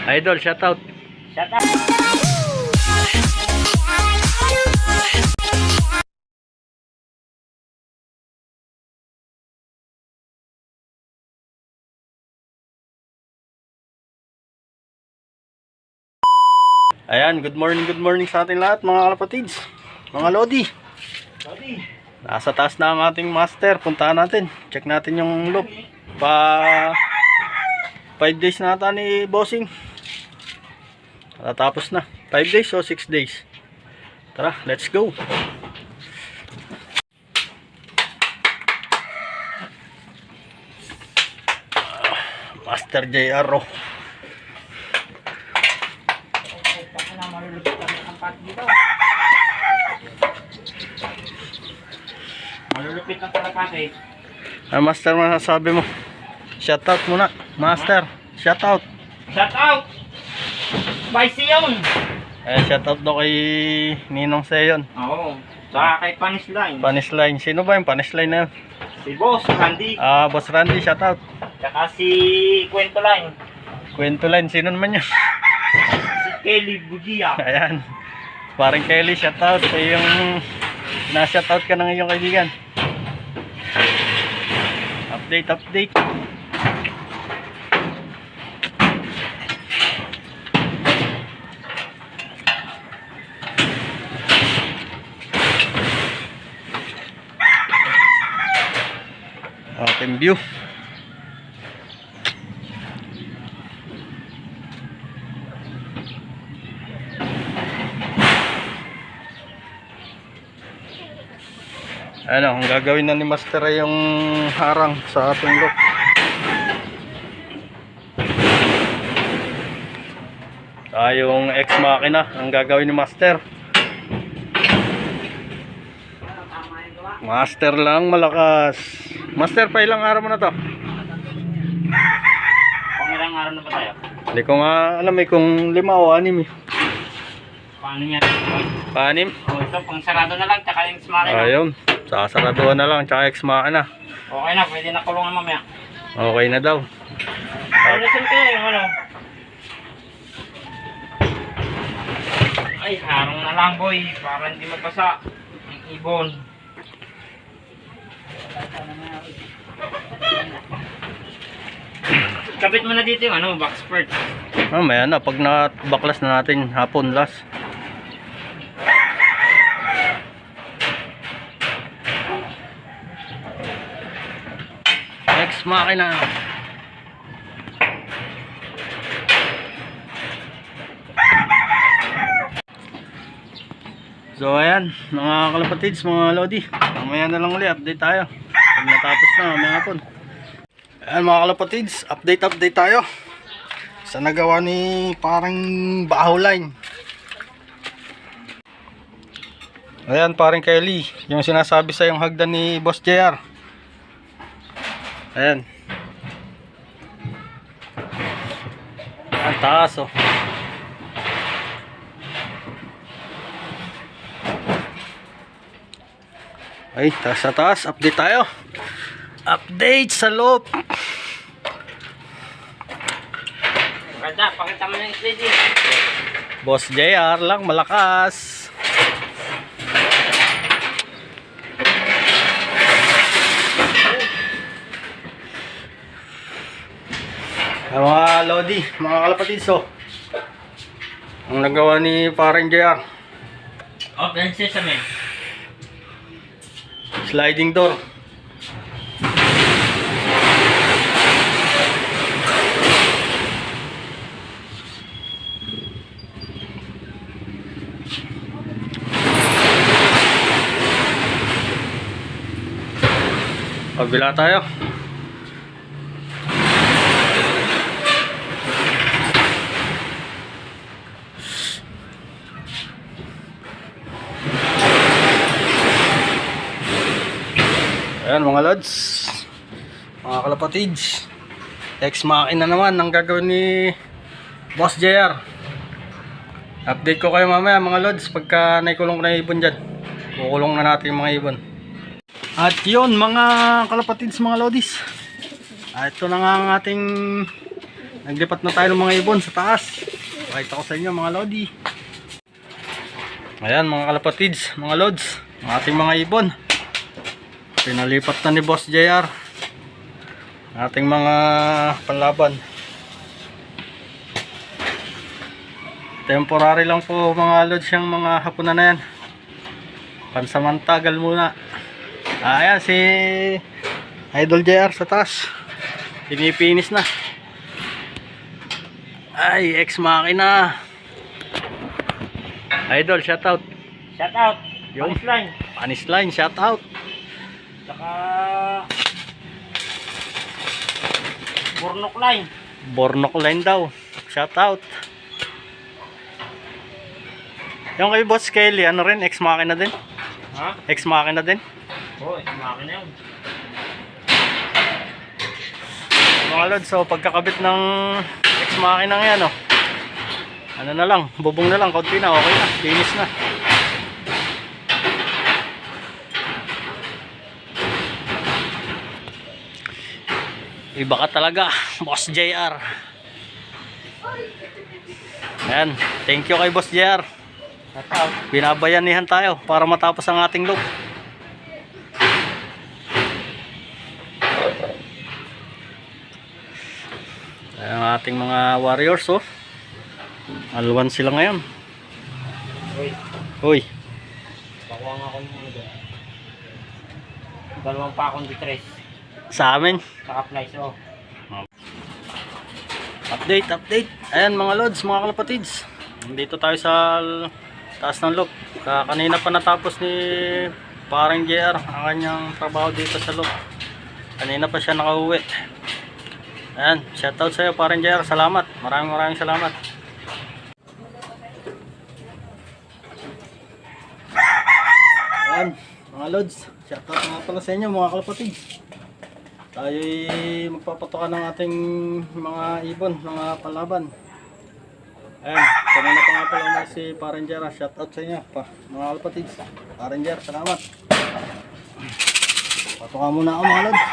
Idol, shout out. Shout out. Ayan, good morning sa ating lahat mga kalapatids, mga lodi. Nasa taas na ang ating master. Puntahan natin, check natin yung loop. Pa 5 days na ata ni bossing. Natapos na. 5 days o 6 days. Tara, let's go. Master JR. Malulupit ang kalapate. Master, masasabi mo? Shout out muna, master. Shout out. Shout out! Spicy yun! Shout out daw kay Ninong Seyon. Oo. Saka kay Panisline. Panisline. Sino ba yung Panisline na yun? Si Boss Randy. Boss Randy, shout out. Saka si Kwento Line. Kwento line, sino naman yun? Si Kelly Bugia. Ayan. Parang Kelly, shout out sa yung na-shout out ka ng iyong kaibigan. Update. Team view. Ano, ang gagawin na ni Master ay yung harang sa ating loop. Yung ex makina ang gagawin ni Master. Master lang malakas. Master, pa ilang araw mo na to? Pang ilang araw na ba tayo? Hindi ko nga alam kung 5 o 6 eh. Paano niya? Panim? O ito, pang sarado na lang, tsaka yung smart na. Ayun, sasaraduhan na lang, tsaka ex makina. Okay na, pwede na kulungan mamaya. Okay na daw. Alisin ko yung ano. Ay, harong na lang boy, para hindi magpasa ang ibon. Kapit mo na dito yung ano, box spurt. Maya na, pag na-baklas na natin hapon last. Ex makina. So ayan, mga kalapatids, mga lodi, mamaya na lang ulit, update tayo pag natapos na mga hapon. Ayan mga kalapatids, update tayo sa nagawa ni parang baho line. Ayan, parang Kelly, yung sinasabi sa yung hagdan ni Boss JR. Ayan, ang taas oh. Ay, taas sa taas, update tayo. Update sa loop. Ganda, pakita mo na yung steady. Boss JR lang malakas. Mga lodi, mga kalapatids, ang nagawa ni parang JR. Open sesame. Sliding door. Pabila tayo. Ayan mga lods, mga kalapatids, ex makina naman ang gagawin ni Boss JR. Update ko kayo mamaya mga lods pagka naikulong ko na ibon dyan. Kukulong na natin yung mga ibon. At yun mga kalapatids, mga lodis, ito na nga ang ating naglipat na tayo ng mga ibon sa taas. Pakita ko sa inyo mga lodi. Ayan mga kalapatids, mga lods, ang ating mga ibon. Pinalipat na ni Boss JR ating mga panlaban. Temporary lang po mga lods yung mga hapunan na yan. Pansamantagal muna. Ayan si Idol JR sa taas. Pinipinis na. Ay, ex makina. Idol, shout out. Shout out. Yung Punchline. Panis line, shout out. Saka Burnok line. Bornok line daw. Shout out. Yung kay Boss Kelly, ano rin, ex makina din? Ha? Ex makina din? Oo, ismakin na yun. Mga lods, so pagkakabit ng ex makina yan, oh. Ano na lang, bubong na lang, konti na, okay na, finish na. Iba ka talaga, Boss JR. Ayan, thank you kay Boss JR. Shout out. Binabayanihan tayo para matapos ang ating loop. Ayan ang ating mga warriors, oh. Alwan sila ngayon. Uy, Uy, pakuha nga ako ng mga doon. Dalawang pakong D3. sa amin. Saka flies, oh. Update. Ayan mga lods, mga kalapatids. Dito tayo sa taas ng loop. Kanina pa natapos ni parang JR ang kanyang trabaho dito sa loop. Kanina pa siya nakauwi. Ayan, shoutout sa iyo parang JR. Salamat. Maraming salamat. Ayan, mga lods. Shoutout nga pala sa inyo mga kalapatids. Tayo'y magpapatokan ng ating mga ibon, mga panlaban. Ayan, kanina pa nga pala si Paranger. Shoutout sa inyo pa, mga kalapatids. Paranger, salamat. Patokan muna ako mga lods.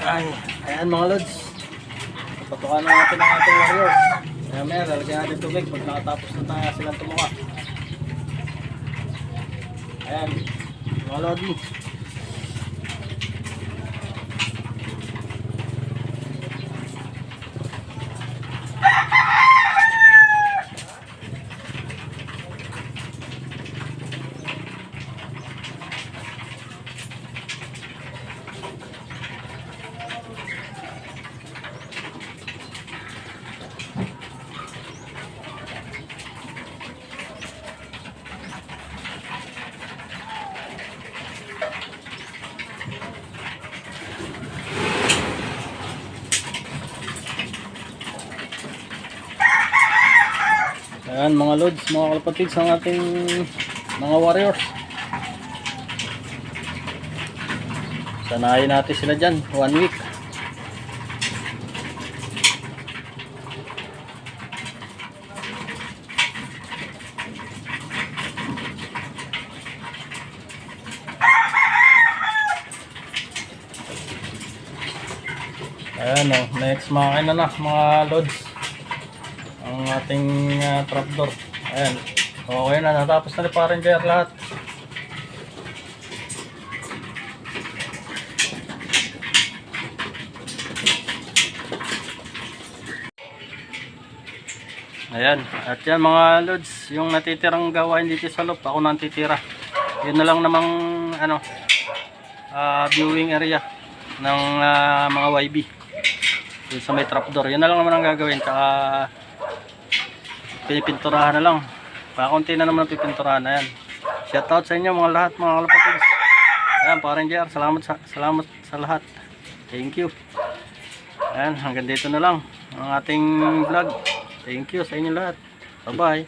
Ay, ayan mga lods. Patukan na natin ang ating warriors. Kaya maya, lalagyan natin tubig pag nakatapos na tayo silang tumuka. Ayan, mga lodi. Ayan mga lods, mga kalapatids, ang ating mga warriors. Sanayin natin sila dyan, 1 week. Ayan o, next makina na mga lods. Ang ating trapdoor. Ayan, okay na, natapos na ni Parang Jer lahat. Ayan, at yan mga lods, yung natitirang gawain dito sa loob, ako nang titira. Yun na lang namang ano, viewing area ng mga YB. Yun sa may trapdoor, yun na lang naman ang gagawin. Tsaka pinipinturahan na lang. Pakunti na naman ang pipinturahan. Ayan, shoutout sa inyo mga lahat, mga kalapatids. Ayan, Parang Jer, salamat sa lahat. Thank you. Ayan, hanggang dito na lang ang ating vlog. Thank you sa inyo lahat. Bye bye.